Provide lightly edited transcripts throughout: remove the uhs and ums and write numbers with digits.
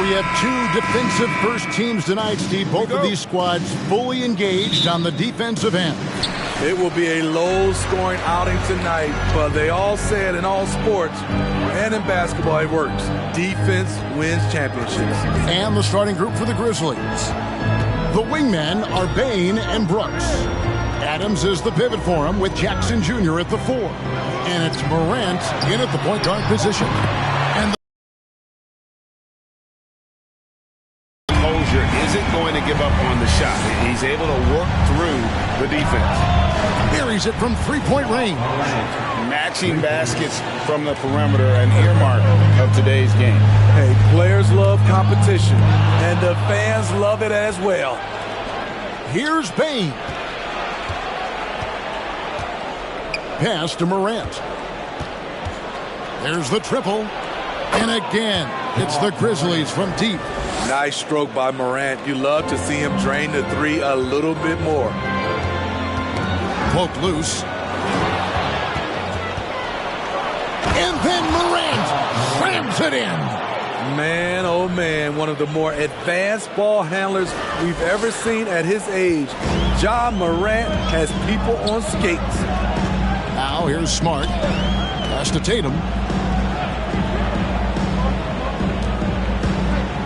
We have two defensive first teams tonight, Steve. Both of these squads fully engaged on the defensive end. It will be a low-scoring outing tonight, but they all said in all sports and in basketball it works. Defense wins championships. And the starting group for the Grizzlies. The wingmen are Bane and Brooks. Adams is the pivot for him with Jackson Jr. at the 4. And it's Morant in at the point guard position. And Hosier isn't going to give up on the shot. He's able to work through the defense. buries it from three-point range. Matching baskets from the perimeter, an earmark of today's game. Hey, players love competition, and the fans love it as well. Here's Bane. Pass to Morant. There's the triple. And again, it's the Grizzlies from deep. Nice stroke by Morant. You love to see him drain the three a little bit more. Poke loose. And then Morant slams it in. Man, oh man, one of the more advanced ball handlers we've ever seen at his age. Ja Morant has people on skates. Now here's Smart. Pass to Tatum.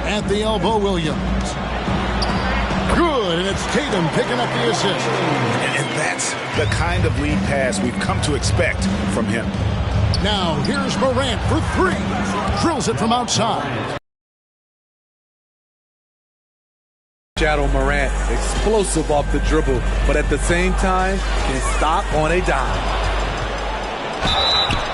At the elbow, Williams. Good, and it's Tatum picking up the assist. And that's the kind of lead pass we've come to expect from him. Now here's Morant for three. Drills it from outside. Shadow Morant, explosive off the dribble, but at the same time, can stop on a dime.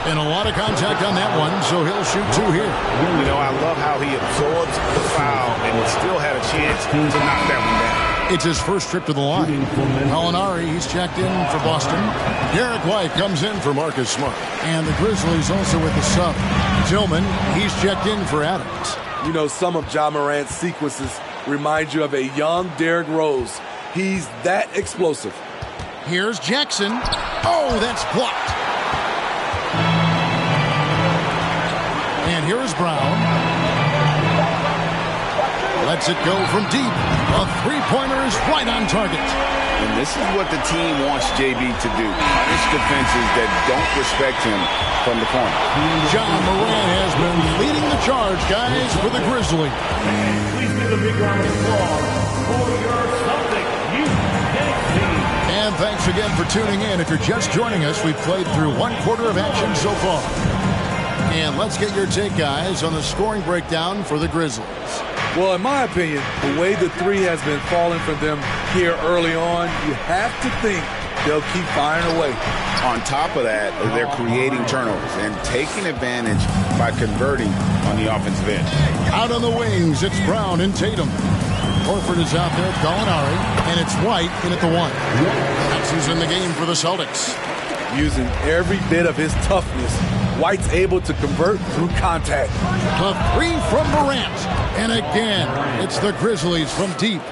And a lot of contact on that one, so he'll shoot two here. You know, I love how he absorbs the foul and still had a chance to knock that one down. It's his first trip to the line. Molinari, he's checked in for Boston. Derek White comes in for Marcus Smart. And the Grizzlies also with the sub. Tillman, he's checked in for Adams. You know, some of Ja Morant's sequences remind you of a young Derrick Rose. He's that explosive. Here's Jackson. Oh, that's blocked. And here is Brown. Lets it go from deep. A three-pointer is right on target. And this is what the team wants JB to do. Punish defenses that don't respect him from the corner. Ja Morant has been leading the charge, guys, for the Grizzlies. Please give a big round of applause for your Celtics U.S. team. And thanks again for tuning in. If you're just joining us, we've played through one quarter of action so far. And let's get your take, guys, on the scoring breakdown for the Grizzlies. Well, in my opinion, the way the three has been falling for them here early on, you have to think they'll keep firing away. On top of that, they're creating turnovers and taking advantage by converting on the offensive end. Out on the wings, it's Brown and Tatum. Horford is out there, Gallinari, and it's White in at the 1. That's who's in the game for the Celtics. Using every bit of his toughness, White's able to convert through contact. A three from Morant. And again, it's the Grizzlies from deep.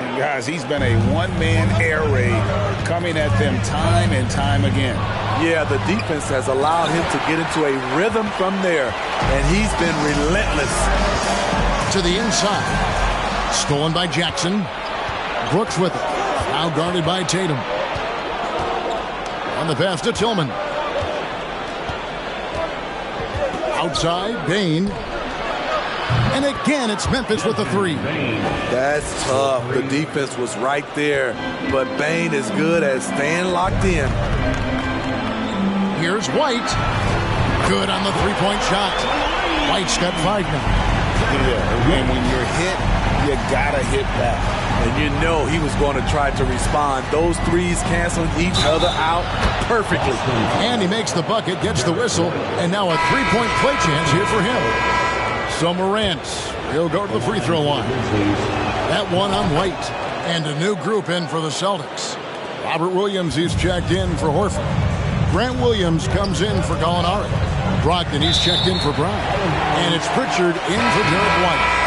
And guys, he's been a one-man air raid coming at them time and time again. Yeah, the defense has allowed him to get into a rhythm from there, and he's been relentless. To the inside. Stolen by Jackson. Brooks with it. Now guarded by Tatum. On the pass to Tillman. Outside, Bane. And again, it's Memphis with the 3. That's tough. The defense was right there, but Bane is good at staying locked in. Here's White. Good on the three-point shot. White's got 5 now. Yeah, and when you're hit, you gotta hit back. And you know he was going to try to respond. Those threes canceling each other out perfectly. And he makes the bucket, gets the whistle, and now a three-point play chance here for him. So Morant, he'll go to the free throw line. That one on White. And a new group in for the Celtics. Robert Williams, he's checked in for Horford. Grant Williams comes in for Gallinari. Brogdon, he's checked in for Brown. And it's Pritchard in for Derek White.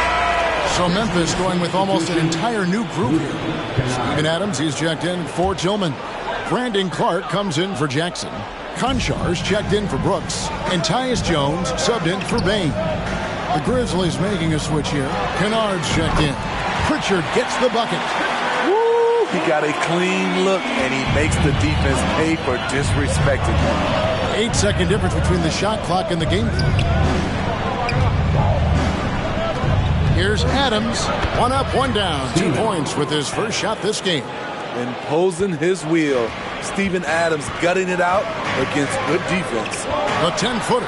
So Memphis going with almost an entire new group here. Steven Adams, he's checked in for Tillman. Brandon Clark comes in for Jackson. Konchar's checked in for Brooks. And Tyus Jones subbed in for Bane. The Grizzlies making a switch here. Kennard's checked in. Pritchard gets the bucket. Woo! He got a clean look, and he makes the defense pay for disrespecting him. 8-second difference between the shot clock and the game clock. Here's Adams. 1 up, 1 down. 2 points with his first shot this game. Imposing his will. Steven Adams gutting it out against good defense. A 10-footer.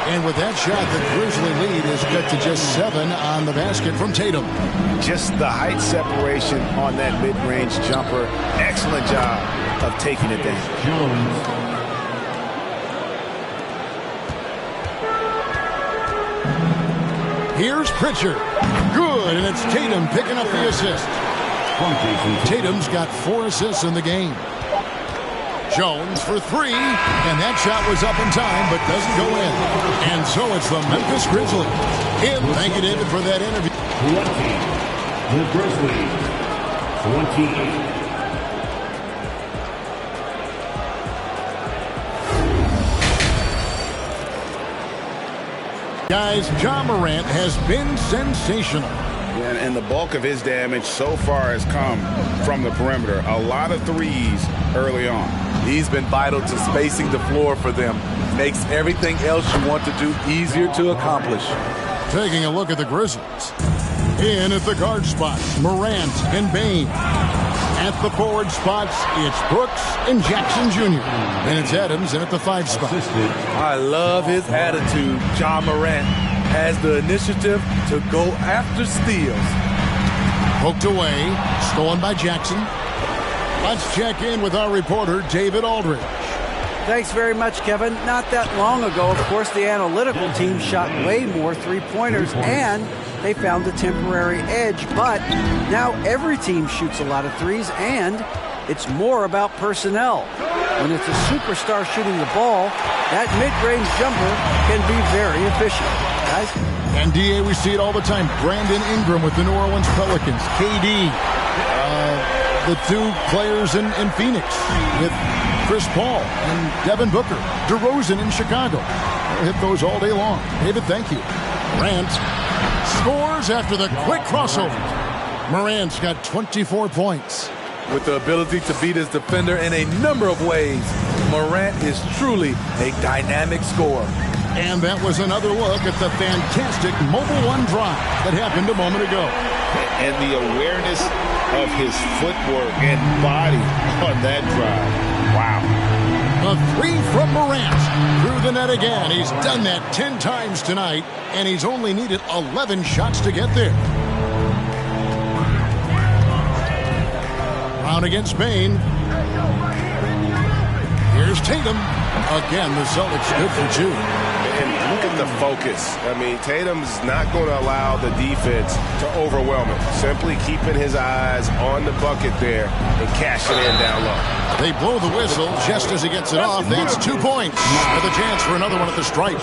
And with that shot, the Grizzly lead is cut to just 7 on the basket from Tatum. Just the height separation on that mid-range jumper. Excellent job of taking it down. Here's Pritchard. Good, and it's Tatum picking up the assist. Tatum's got 4 assists in the game. Jones for 3, and that shot was up in time, but doesn't go in. And so it's the Memphis Grizzlies. And thank you, David, for that interview. The Grizzlies, 28. Guys, Ja Morant has been sensational. And the bulk of his damage so far has come from the perimeter. A lot of threes early on. He's been vital to spacing the floor for them. Makes everything else you want to do easier to accomplish. Taking a look at the Grizzlies. In at the guard spot, Morant and Bane. At the forward spots, it's Brooks and Jackson Jr. And it's Adams in at the 5 spot. I love his attitude. Ja Morant has the initiative to go after steals. Poked away, stolen by Jackson. Let's check in with our reporter, David Aldridge. Thanks very much, Kevin. Not that long ago, of course, the analytical team shot way more three-pointers, and they found a temporary edge. But now every team shoots a lot of threes, and it's more about personnel. When it's a superstar shooting the ball, that mid-range jumper can be very efficient. Guys? And, D.A., we see it all the time. Brandon Ingram with the New Orleans Pelicans. KD, the 2 players in Phoenix with Chris Paul and Devin Booker. DeRozan in Chicago. We'll hit those all day long. David, thank you. Morant scores after the quick crossover. Morant's got 24 points. With the ability to beat his defender in a number of ways, Morant is truly a dynamic scorer. And that was another look at the fantastic Mobile One drive that happened a moment ago. And the awareness of his footwork and body on that drive. Wow. A 3 from Morant. Through the net again. He's done that 10 times tonight, and he's only needed 11 shots to get there. Brown against Bane. Here's Tatum. Again, the Celtics good for 2. And look at the focus. I mean, Tatum's not going to allow the defense to overwhelm him. Simply keeping his eyes on the bucket there and cashing in down low. They blow the whistle just as he gets it off. That's 2 points with a chance for another one at the stripe.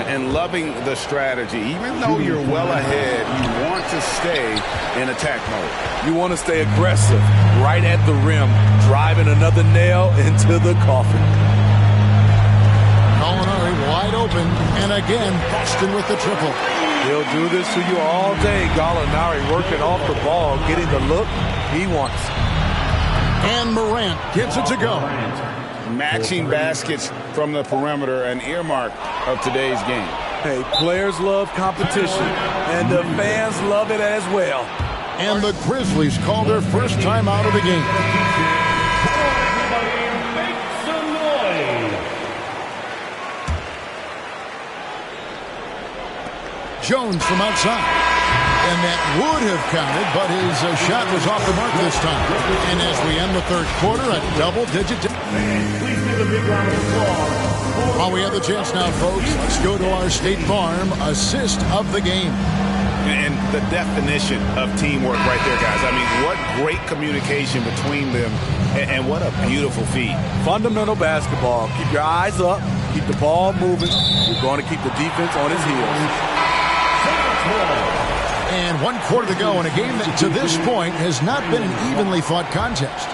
And loving the strategy. Even though you're well ahead, you want to stay in attack mode. You want to stay aggressive right at the rim, driving another nail into the coffin. Gallinari wide open, and again, Boston with the triple. He'll do this to you all day. Gallinari working off the ball, getting the look he wants. And Morant gets it to go. Matching baskets from the perimeter, an earmark of today's game. Hey, players love competition, and the fans love it as well. And the Grizzlies call their first time out of the game. Jones from outside. And that would have counted, but his shot was off the mark this time. And as we end the third quarter, a double-digit. Please give a big round of applause. While we have the chance now, folks, let's go to our State Farm assist of the game. And the definition of teamwork right there, guys. I mean, what great communication between them, and what a beautiful feat. Fundamental basketball. Keep your eyes up. Keep the ball moving. You're going to keep the defense on his heels. And 1 quarter to go in a game that to this point has not been an evenly fought contest.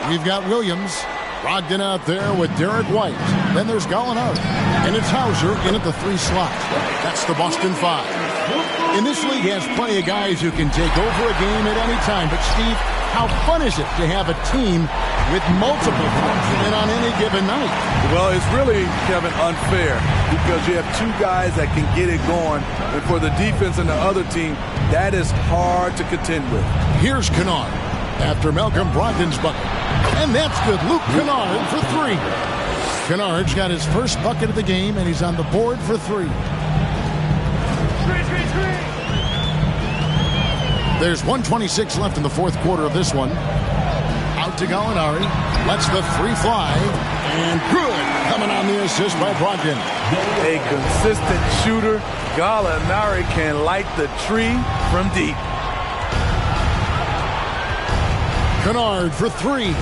We've got Williams. Brogdon out there with Derek White. Then there's Gallinari. And it's Hauser in at the 3 slot. That's the Boston 5. In this league has plenty of guys who can take over a game at any time. But, Steve, how fun is it to have a team with multiple frontmen on any given night? Well, it's really, Kevin, unfair because you have 2 guys that can get it going. And for the defense and the other team, that is hard to contend with. Here's Kennard after Malcolm Brogdon's bucket. And that's good. Luke Kennard for 3. Kennard's got his first bucket of the game, and he's on the board for 3. There's 1:26 left in the fourth quarter of this one. Out to Gallinari. Lets the 3 fly. And good. Coming on the assist by Brogdon. A consistent shooter. Gallinari can light the tree from deep. Kennard for 3.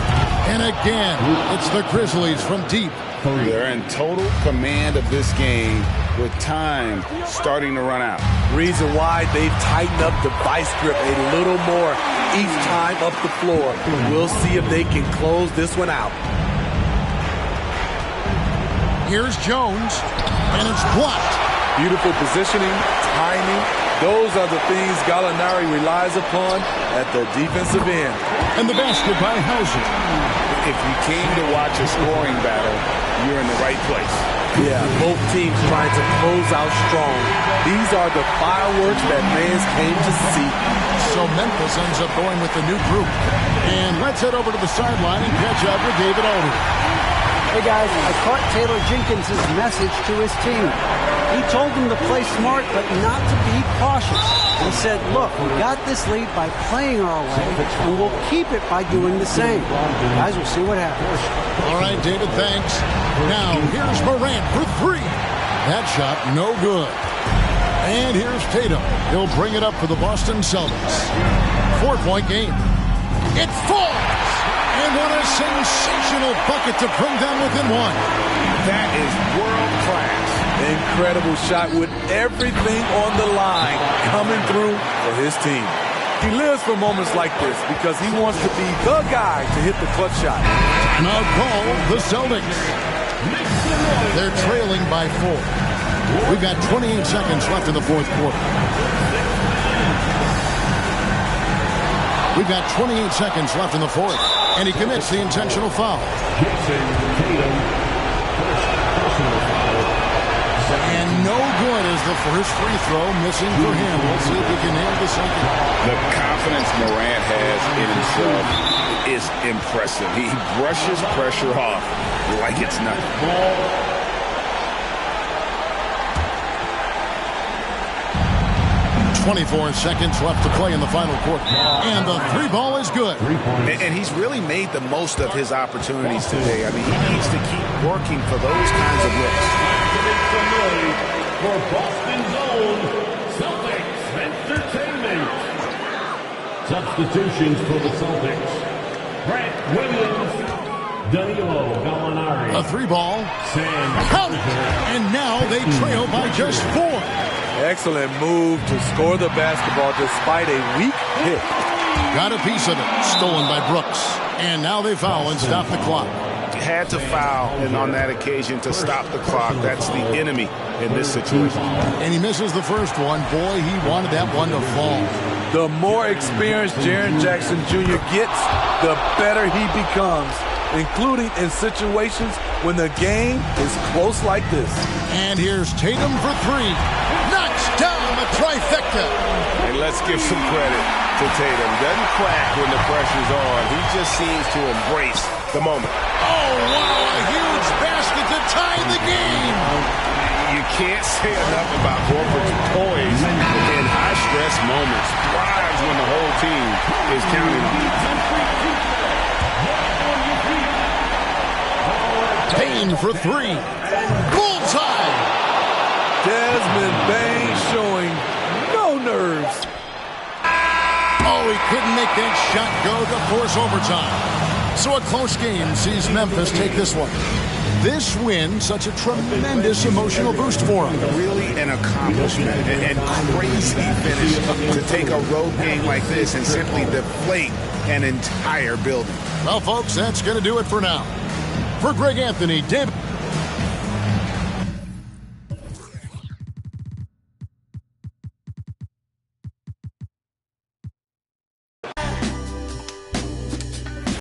And again, it's the Grizzlies from deep. They're in total command of this game with time starting to run out. Reason why they've tightened up the vice grip a little more each time up the floor. We'll see if they can close this one out. Here's Jones, and it's blocked. Beautiful positioning, timing. Those are the things Gallinari relies upon at the defensive end. And the basket by Hauser. If you came to watch a scoring battle, you're in the right place. Yeah, both teams trying to close out strong. These are the fireworks that fans came to see. So Memphis ends up going with the new group. And let's head over to the sideline and catch up with David Aldridge. Hey guys, I caught Taylor Jenkins' message to his team. He told them to play smart, but not to be cautious. He said, look, we got this lead by playing our way, and we'll keep it by doing the same. Guys, we'll see what happens. All right, David, thanks. Now, here's Morant for 3. That shot, no good. And here's Tatum. He'll bring it up for the Boston Celtics. 4-point game. It falls! And what a sensational bucket to bring them within 1. That is world-class. Incredible shot with everything on the line coming through for his team. He lives for moments like this because he wants to be the guy to hit the clutch shot. Now call the Celtics. They're trailing by 4. We've got 28 seconds left in the fourth quarter. We've got 28 seconds left in the fourth. And he commits the intentional foul. And no good is the first free throw missing for him. We'll see if he can nail the second. The confidence Morant has in himself is impressive. He brushes pressure off like it's nothing. 24 seconds left to play in the final quarter. And the 3 ball is good. And he's really made the most of his opportunities today. I mean, he needs to keep working for those kinds of looks. For Boston's own Celtics Entertainment. Substitutions for the Celtics. Grant Williams. Danilo Gallinari. A 3 ball. Count it. And now they trail by just 4. Excellent move to score the basketball despite a weak hit. Got a piece of it. Stolen by Brooks. And now they foul and stop the clock. Had to foul, and on that occasion to stop the clock. That's the enemy in this situation. And he misses the first one. Boy, he wanted that one to fall. The more experienced Jaren Jackson Jr. gets, the better he becomes, including in situations when the game is close like this. And here's Tatum for 3. Knocks down the trifecta. And let's give some credit to Tatum. Doesn't crack when the pressure's on. He just seems to embrace the moment. Oh, wow, a huge basket to tie the game. You can't say enough about Horford's poise in high-stress moments. Thrives when the whole team is counting on him. Payne for 3. Bullseye. Desmond Bain showing no nerves. Oh, he couldn't make that shot go to force overtime. So a close game sees Memphis take this one. This win, such a tremendous emotional boost for him. Really an accomplishment and crazy finish to take a road game like this and simply deflate an entire building. Well, folks, that's going to do it for now. For Greg Anthony, David